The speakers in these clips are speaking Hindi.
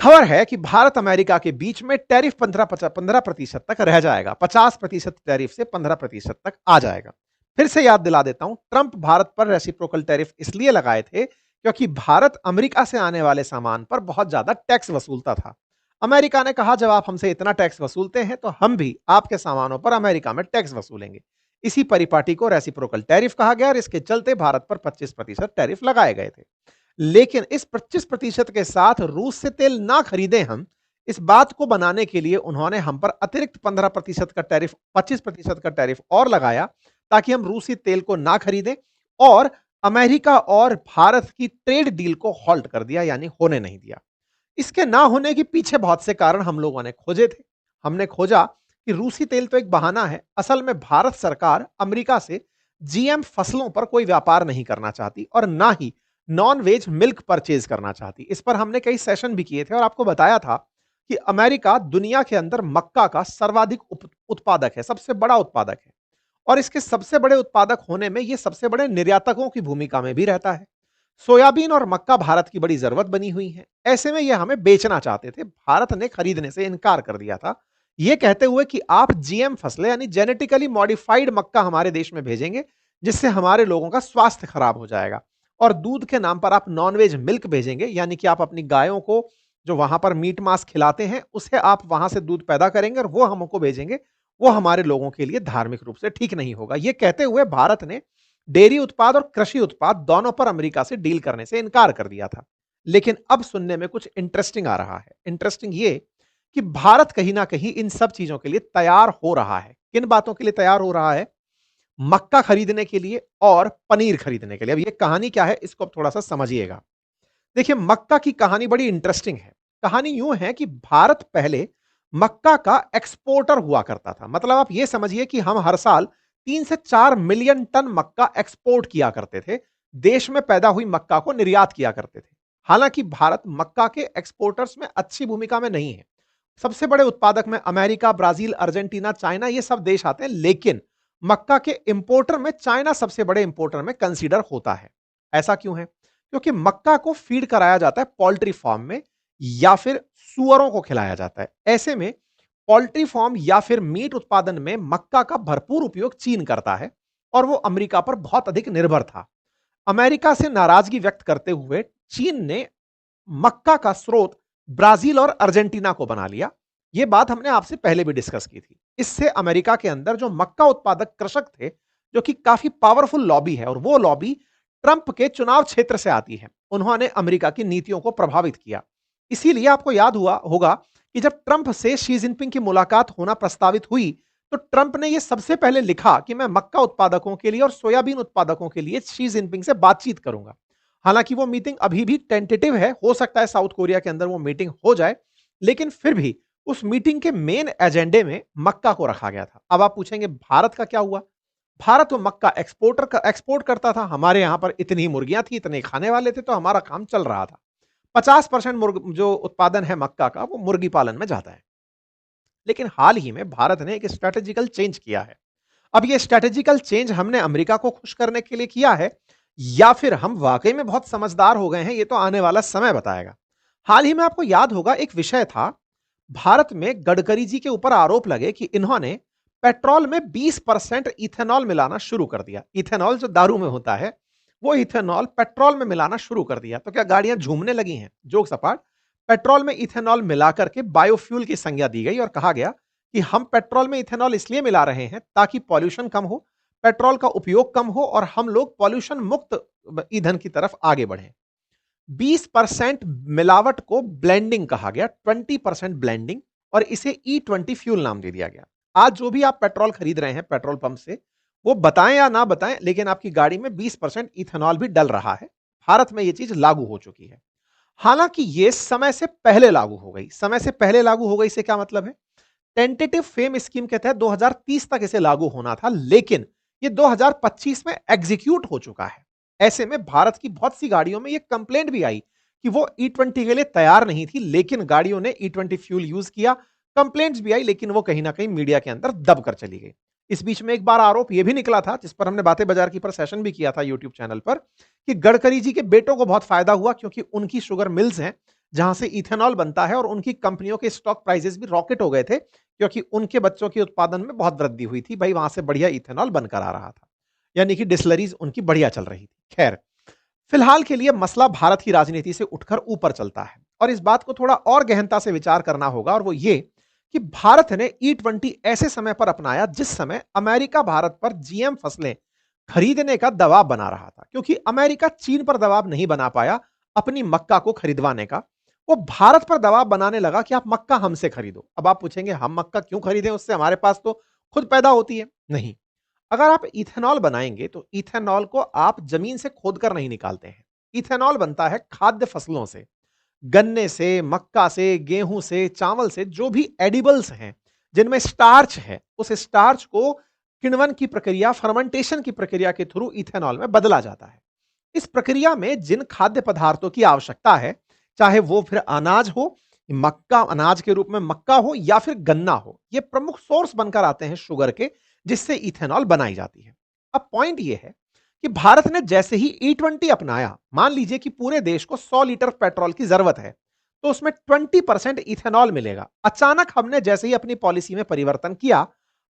खबर है कि भारत अमेरिका के बीच में टैरिफ 15% तक रह जाएगा। 50% टैरिफ से 15% तक आ जाएगा। फिर से याद दिला देता हूं, ट्रंप भारत पर रेसिप्रोकल टैरिफ इसलिए लगाए थे क्योंकि भारत अमेरिका से आने वाले सामान पर बहुत ज्यादा टैक्स वसूलता था। अमेरिका ने कहा, जब आप हमसे इतना टैक्स वसूलते हैं तो हम भी आपके सामानों पर अमेरिका में टैक्स वसूलेंगे। इसी परिपाटी को रेसिप्रोकल टैरिफ कहा गया और इसके चलते भारत पर 25% टैरिफ लगाए गए थे। लेकिन इस 25% के साथ रूस से तेल ना खरीदें हम, इस बात को बनाने के लिए उन्होंने हम पर अतिरिक्त 15% का टैरिफ, 25% का टैरिफ और लगाया, ताकि हम रूसी तेल को ना खरीदें और अमेरिका और भारत की ट्रेड डील को हॉल्ट कर दिया, यानी होने नहीं दिया। इसके ना होने के पीछे बहुत से कारण हम लोगों ने खोजे थे। हमने खोजा कि रूसी तेल तो एक बहाना है, असल में भारत सरकार अमेरिका से जीएम फसलों पर कोई व्यापार नहीं करना चाहती और ना ही नॉन वेज मिल्क परचेज करना चाहती। इस पर हमने कई सेशन भी किए थे और आपको बताया था कि अमेरिका दुनिया के अंदर मक्का का सर्वाधिक उत्पादक है, सबसे बड़ा उत्पादक है और इसके सबसे बड़े उत्पादक होने में यह सबसे बड़े निर्यातकों की भूमिका में भी रहता है। सोयाबीन और मक्का भारत की बड़ी जरूरत बनी हुई है, ऐसे में यह हमें बेचना चाहते थे। भारत ने खरीदने से इनकार कर दिया था, यह कहते हुए कि आप जीएम फसलें यानी जेनेटिकली मॉडिफाइड मक्का हमारे देश में भेजेंगे, जिससे हमारे लोगों का स्वास्थ्य खराब हो जाएगा, और दूध के नाम पर आप नॉनवेज मिल्क भेजेंगे, यानी कि आप अपनी गायों को जो वहां पर मीट मांस खिलाते हैं उसे आप वहां से दूध पैदा करेंगे और वो हमको भेजेंगे, वो हमारे लोगों के लिए धार्मिक रूप से ठीक नहीं होगा। यह कहते हुए भारत ने डेयरी उत्पाद और कृषि उत्पाद दोनों पर अमेरिका से डील करने से इनकार कर दिया था। लेकिन अब सुनने में कुछ इंटरेस्टिंग आ रहा है। इंटरेस्टिंग ये कि भारत कहीं ना कहीं इन सब चीजों के लिए तैयार हो रहा है। किन बातों के लिए तैयार हो रहा है? मक्का खरीदने के लिए और पनीर खरीदने के लिए। अब ये कहानी क्या है, इसको अब थोड़ा सा समझिएगा। देखिए, मक्का की कहानी बड़ी इंटरेस्टिंग है। कहानी यूं है कि भारत पहले मक्का का एक्सपोर्टर हुआ करता था। मतलब आप ये समझिए कि हम हर साल 3 से 4 मिलियन टन मक्का एक्सपोर्ट किया करते थे, देश में पैदा हुई मक्का को निर्यात किया करते थे। हालांकि भारत मक्का के एक्सपोर्टर्स में अच्छी भूमिका में नहीं है। सबसे बड़े उत्पादक में अमेरिका, ब्राजील, अर्जेंटीना, चाइना, ये सब देश आते हैं, लेकिन मक्का के इंपोर्टर में चाइना सबसे बड़े इंपोर्टर में कंसीडर होता है। ऐसा क्यों है? क्योंकि मक्का को फीड कराया जाता है पोल्ट्री फार्म में या फिर सुअरों को खिलाया जाता है। ऐसे में पोल्ट्री फार्म या फिर मीट उत्पादन में मक्का का भरपूर उपयोग चीन करता है और वो अमेरिका पर बहुत अधिक निर्भर था। अमेरिका से नाराजगी व्यक्त करते हुए चीन ने मक्का का स्रोत ब्राजील और अर्जेंटीना को बना लिया। यह बात हमने आपसे पहले भी डिस्कस की थी। इससे अमेरिका के अंदर जो मक्का उत्पादक कृषक थे, जो कि काफी पावरफुल लॉबी है और वो लॉबी ट्रंप के चुनाव क्षेत्र से आती है, उन्होंने अमेरिका की नीतियों को प्रभावित किया। इसीलिए आपको याद हुआ होगा कि जब ट्रंप से शी जिनपिंग की मुलाकात होना प्रस्तावित हुई तो ट्रंप ने यह सबसे पहले लिखा कि मैं मक्का उत्पादकों के लिए और सोयाबीन उत्पादकों के लिए शी जिनपिंग से बातचीत करूंगा। हालांकि वो मीटिंग अभी भी टेंटेटिव है, हो सकता है साउथ कोरिया के अंदर वो मीटिंग हो जाए, लेकिन फिर भी उस मीटिंग के मेन एजेंडे में मक्का को रखा गया था। अब आप पूछेंगे भारत का क्या हुआ? भारत तो मक्का एक्सपोर्ट करता था। हमारे यहां पर इतनी मुर्गियां थी, इतने खाने वाले थे, तो हमारा काम चल रहा था। 50% जो उत्पादन है मक्का का, वो मुर्गी पालन में जाता है। लेकिन हाल ही में भारत ने एक स्ट्रेटेजिकल चेंज किया है। अब ये स्ट्रेटेजिकल चेंज हमने अमेरिका को खुश करने के लिए किया है या फिर हम वाकई में बहुत समझदार हो गए हैं, ये तो आने वाला समय बताएगा। हाल ही में आपको याद होगा एक विषय था, भारत में गडकरी जी के ऊपर आरोप लगे कि इन्होंने पेट्रोल में 20% इथेनॉल मिलाना शुरू कर दिया। इथेनॉल जो दारू में होता है, वो इथेनॉल पेट्रोल में मिलाना शुरू कर दिया। तो क्या गाड़ियां झूमने लगी हैं? जोक सपाट। पेट्रोल में इथेनॉल मिलाकर के बायोफ्यूल की संज्ञा दी गई और कहा गया कि हम पेट्रोल में इथेनॉल इसलिए मिला रहे हैं ताकि पॉल्यूशन कम हो, पेट्रोल का उपयोग कम हो और हम लोग पॉल्यूशन मुक्त ईंधन की तरफ आगे बढ़ें। 20% मिलावट को ब्लेंडिंग कहा गया, 20% ब्लेंडिंग, और इसे E20 फ्यूल नाम दे दिया गया। आज जो भी आप पेट्रोल खरीद रहे हैं पेट्रोल पंप से, वो बताएं या ना बताएं, लेकिन आपकी गाड़ी में 20% इथेनॉल भी डल रहा है। भारत में यह चीज लागू हो चुकी है। हालांकि यह समय से पहले लागू हो गई। समय से पहले लागू हो गई से क्या मतलब है? टेंटेटिव फेम स्कीम के तहत 2030 तक इसे लागू होना था, लेकिन ये 2025 में एग्जीक्यूट हो चुका है। ऐसे में भारत की बहुत सी गाड़ियों में यह कंप्लेंट भी आई कि वो E20 के लिए तैयार नहीं थी, लेकिन गाड़ियों ने E20 फ्यूल यूज किया। कंप्लेंट्स भी आई, लेकिन वो कहीं ना कहीं मीडिया के अंदर दब कर चली गई। इस बीच में एक बार आरोप यह भी निकला था, जिस पर हमने बातें बाजार की पर सेशन भी किया था यूट्यूब चैनल पर, कि गडकरी जी के बेटों को बहुत फायदा हुआ क्योंकि उनकी शुगर मिल्स हैं, जहां से इथेनॉल बनता है, और उनकी कंपनियों के स्टॉक प्राइसेस भी रॉकेट हो गए थे क्योंकि उनके बच्चों के उत्पादन में बहुत वृद्धि हुई थी भाई, वहां से बढ़िया इथेनॉल बनकर आ रहा था, यानी कि डिस्लरीज उनकी बढ़िया चल रही थी। खैर, फिलहाल के लिए मसला भारत की राजनीति से उठकर ऊपर चलता है और इस बात को थोड़ा और गहनता से विचार करना होगा, और वो ये कि भारत ने E20 ऐसे समय पर अपनाया जिस समय अमेरिका भारत पर जीएम फसलें खरीदने का दबाव बना रहा था, क्योंकि अमेरिका चीन पर दबाव नहीं बना पाया अपनी मक्का को खरीदवाने का। वो भारत पर दबाव बनाने लगा कि आप मक्का हमसे खरीदो। अब आप पूछेंगे हम मक्का क्यों खरीदें उससे, हमारे पास तो खुद पैदा होती है। नहीं, अगर आप इथेनॉल बनाएंगे तो इथेनॉल को आप जमीन से खोदकर नहीं निकालते हैं। इथेनॉल बनता है खाद्य फसलों से, गन्ने से, मक्का से, गेहूं से, चावल से, जो भी एडिबल्स हैं जिनमें स्टार्च है, उस स्टार्च को किण्वन की प्रक्रिया, फर्मेंटेशन की प्रक्रिया के थ्रू इथेनॉल में बदला जाता है। इस प्रक्रिया में जिन खाद्य पदार्थों की आवश्यकता है, चाहे वो फिर अनाज हो, मक्का अनाज के रूप में मक्का हो या फिर गन्ना हो, ये प्रमुख सोर्स बनकर आते हैं शुगर के, जिससे इथेनॉल बनाई जाती है। अब पॉइंट ये है कि भारत ने जैसे ही E20 अपनाया, मान लीजिए कि पूरे देश को 100 लीटर पेट्रोल की जरूरत है, तो उसमें 20% इथेनॉल मिलेगा। अचानक हमने जैसे ही अपनी पॉलिसी में परिवर्तन किया,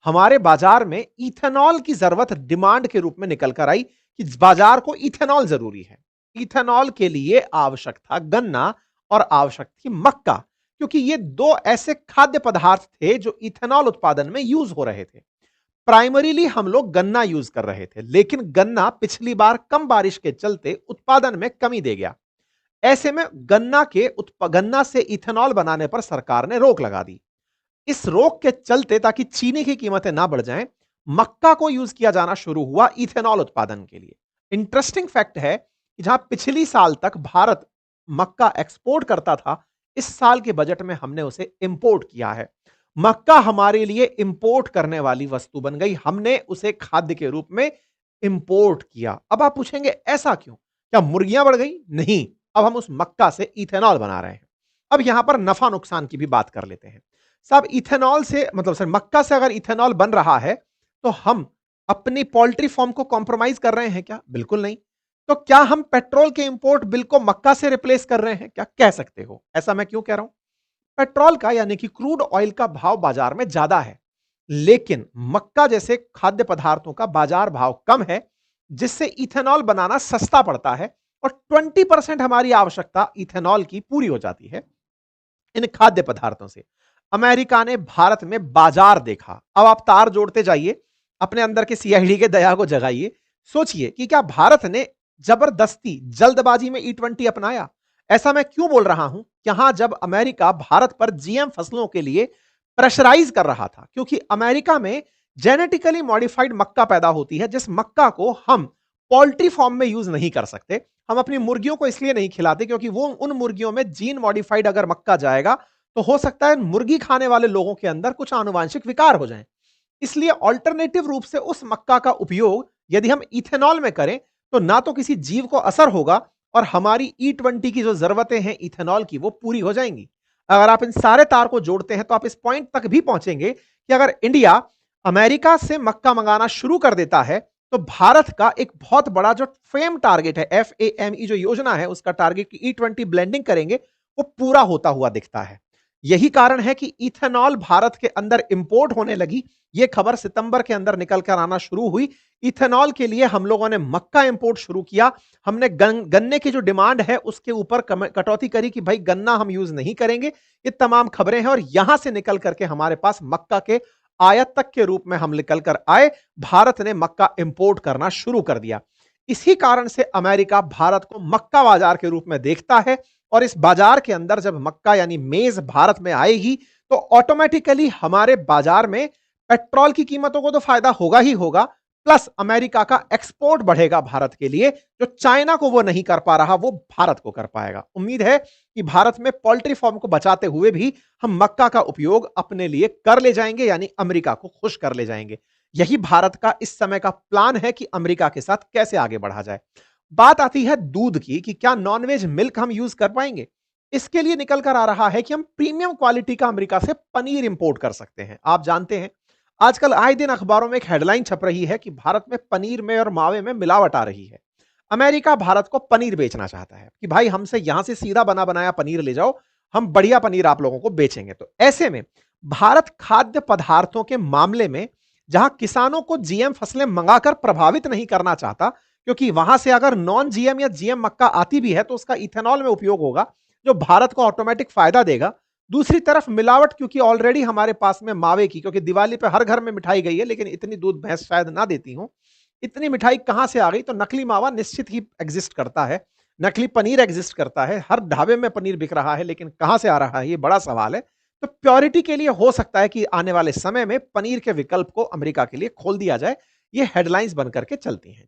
हमारे बाजार में इथेनॉल की जरूरत डिमांड के रूप में निकल कर आई कि बाजार को इथेनॉल जरूरी है। इथेनॉल के लिए आवश्यक था गन्ना और आवश्यक थी मक्का, क्योंकि ये दो ऐसे खाद्य पदार्थ थे जो इथेनॉल उत्पादन में यूज हो रहे थे। प्राइमरीली हम लोग गन्ना यूज कर रहे थे, लेकिन गन्ना पिछली बार कम बारिश के चलते उत्पादन में कमी दे गया। ऐसे में गन्ना से इथेनॉल बनाने पर सरकार ने रोक लगा दी। इस रोक के चलते, ताकि चीनी की कीमतें ना बढ़ जाएं, मक्का को यूज किया जाना शुरू हुआ इथेनॉल उत्पादन के लिए। इंटरेस्टिंग फैक्ट है कि जहां पिछली साल तक भारत मक्का एक्सपोर्ट करता था, इस साल के बजट में हमने उसे इंपोर्ट किया है। मक्का हमारे लिए इंपोर्ट करने वाली वस्तु बन गई, हमने उसे खाद्य के रूप में इंपोर्ट किया। अब आप पूछेंगे ऐसा क्यों, क्या मुर्गियां बढ़ गई? नहीं, अब हम उस मक्का से इथेनॉल बना रहे हैं। अब यहां पर नफा नुकसान की भी बात कर लेते हैं साहब। इथेनॉल से मतलब सर मक्का से अगर इथेनॉल बन रहा है तो हम अपनी पोल्ट्री फार्म को कॉम्प्रोमाइज कर रहे हैं क्या? बिल्कुल नहीं। तो क्या हम पेट्रोल के इंपोर्ट बिल को मक्का से रिप्लेस कर रहे हैं क्या? कह सकते हो। ऐसा मैं क्यों कह रहा हूं? पेट्रोल का यानी कि क्रूड ऑयल का भाव बाजार में ज्यादा है, लेकिन मक्का जैसे खाद्य पदार्थों का बाजार भाव कम है, जिससे इथेनॉल बनाना सस्ता पड़ता है और 20% हमारी आवश्यकता इथेनॉल की पूरी हो जाती है इन खाद्य पदार्थों से। अमेरिका ने भारत में बाजार देखा। अब आप तार जोड़ते जाइए, अपने अंदर के सीआईडी के दया को जगाइए, सोचिए कि क्या भारत ने जबरदस्ती जल्दबाजी में E20 अपनाया? ऐसा मैं क्यों बोल रहा हूं? यहां जब अमेरिका भारत पर जीएम फसलों के लिए प्रेशराइज कर रहा था, क्योंकि अमेरिका में जेनेटिकली मॉडिफाइड मक्का पैदा होती है, जिस मक्का को हम पोल्ट्री फार्म में यूज नहीं कर सकते। हम अपनी मुर्गियों को इसलिए नहीं खिलाते क्योंकि वो उन मुर्गियों में जीन मॉडिफाइड अगर मक्का जाएगा तो हो सकता है मुर्गी खाने वाले लोगों के अंदर कुछ आनुवांशिक विकार हो जाएं। इसलिए ऑल्टरनेटिव रूप से उस मक्का का उपयोग यदि हम इथेनॉल में करें तो ना तो किसी जीव को असर होगा और हमारी E20 की जो जरूरतें हैं इथेनॉल की वो पूरी हो जाएंगी। अगर आप इन सारे तार को जोड़ते हैं तो आप इस पॉइंट तक भी पहुंचेंगे कि अगर इंडिया अमेरिका से मक्का मंगाना शुरू कर देता है तो भारत का एक बहुत बड़ा जो फेम टारगेट है, FAME जो योजना है, उसका टारगेट की E20 ब्लेंडिंग करेंगे, वो पूरा होता हुआ दिखता है। यही कारण है कि इथेनॉल भारत के अंदर इंपोर्ट होने लगी। यह खबर सितंबर के अंदर निकल कर आना शुरू हुई। इथेनॉल के लिए हम लोगों ने मक्का इंपोर्ट शुरू किया। हमने गन्ने की जो डिमांड है उसके ऊपर कटौती करी कि भाई गन्ना हम यूज नहीं करेंगे। ये तमाम खबरें हैं और यहां से निकल करके हमारे पास मक्का के आयात तक के रूप में हम निकल कर आए। भारत ने मक्का इंपोर्ट करना शुरू कर दिया। इसी कारण से अमेरिका भारत को मक्का बाजार के रूप में देखता है और इस बाजार के अंदर जब मक्का यानी मेज भारत में आएगी तो ऑटोमेटिकली हमारे बाजार में पेट्रोल की कीमतों को तो फायदा होगा ही होगा, प्लस अमेरिका का एक्सपोर्ट बढ़ेगा भारत के लिए। जो चाइना को वो नहीं कर पा रहा वो भारत को कर पाएगा। उम्मीद है कि भारत में पोल्ट्री फार्म को बचाते हुए भी हम मक्का का उपयोग अपने लिए कर ले जाएंगे, यानी अमेरिका को खुश कर ले जाएंगे। यही भारत का इस समय का प्लान है कि अमेरिका के साथ कैसे आगे बढ़ा जाए। बात आती है दूध की कि क्या नॉनवेज मिल्क हम यूज कर पाएंगे। इसके लिए निकल कर आ रहा है कि हम प्रीमियम क्वालिटी का अमेरिका से पनीर इंपोर्ट कर सकते हैं। आप जानते हैं आजकल आए दिन अखबारों में एक हेडलाइन छप रही है कि भारत में पनीर में और मावे में मिलावट आ रही है। अमेरिका भारत को पनीर बेचना चाहता है कि भाई हमसे यहां से सीधा बना बनाया पनीर ले जाओ, हम बढ़िया पनीर आप लोगों को बेचेंगे। तो ऐसे में भारत खाद्य पदार्थों के मामले में जहां किसानों को जीएम फसलें मंगाकर प्रभावित नहीं करना चाहता, क्योंकि वहां से अगर नॉन जीएम या जीएम मक्का आती भी है तो उसका इथेनॉल में उपयोग होगा, जो भारत को ऑटोमेटिक फायदा देगा। दूसरी तरफ मिलावट, क्योंकि ऑलरेडी हमारे पास में मावे की, क्योंकि दिवाली पे हर घर में मिठाई गई है लेकिन इतनी दूध भैंस शायद ना देती हो, इतनी मिठाई कहां से आ गई? तो नकली मावा निश्चित ही एग्जिस्ट करता है, नकली पनीर एग्जिस्ट करता है, हर ढाबे में पनीर बिक रहा है, लेकिन कहां से आ रहा है ये बड़ा सवाल है। तो प्योरिटी के लिए हो सकता है कि आने वाले समय में पनीर के विकल्प को अमेरिका के लिए खोल दिया जाए। ये हेडलाइंस बनकर के चलती हैं।